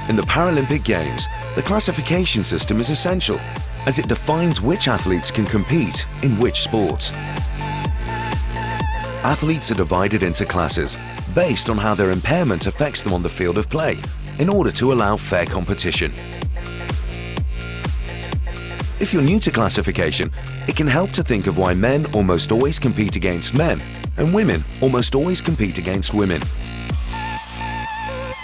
In the Paralympic Games, the classification system is essential as it defines which athletes can compete in which sports. Athletes are divided into classes based on how their impairment affects them on the field of play in order to allow fair competition. If you're new to classification, it can help to think of why men almost always compete against men and women almost always compete against women.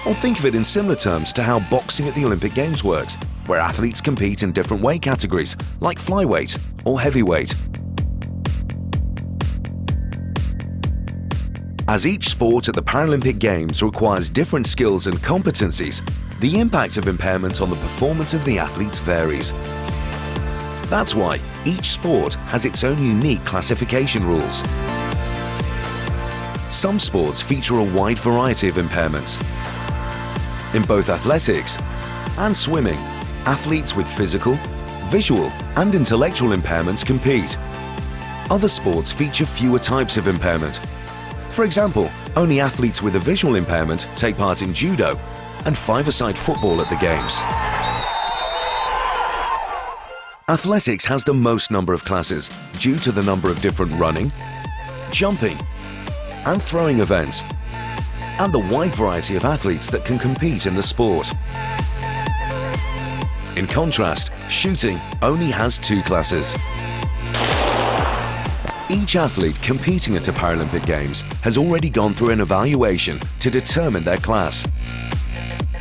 Or think of it in similar terms to how boxing at the Olympic Games works, where athletes compete in different weight categories, like flyweight or heavyweight. As each sport at the Paralympic Games requires different skills and competencies, the impact of impairment on the performance of the athletes varies. That's why each sport has its own unique classification rules. Some sports feature a wide variety of impairments. In both athletics and swimming, athletes with physical, visual and intellectual impairments compete. Other sports feature fewer types of impairment. For example, only athletes with a visual impairment take part in judo and five-a-side football at the Games. Athletics has the most number of classes due to the number of different running, jumping and throwing events, and the wide variety of athletes that can compete in the sport. In contrast, shooting only has 2 classes. Each athlete competing at a Paralympic Games has already gone through an evaluation to determine their class.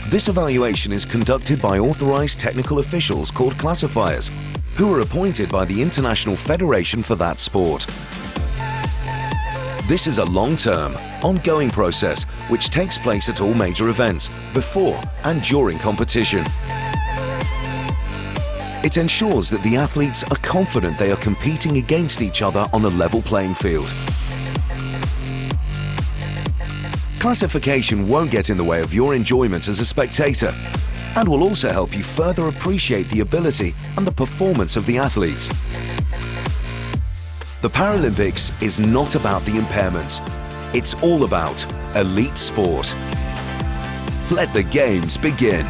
This evaluation is conducted by authorized technical officials called classifiers, who are appointed by the International Federation for that sport. This is a long-term, ongoing process which takes place at all major events, before and during competition. It ensures that the athletes are confident they are competing against each other on a level playing field. Classification won't get in the way of your enjoyment as a spectator, and will also help you further appreciate the ability and the performance of the athletes. The Paralympics is not about the impairments. It's all about elite sport. Let the Games begin.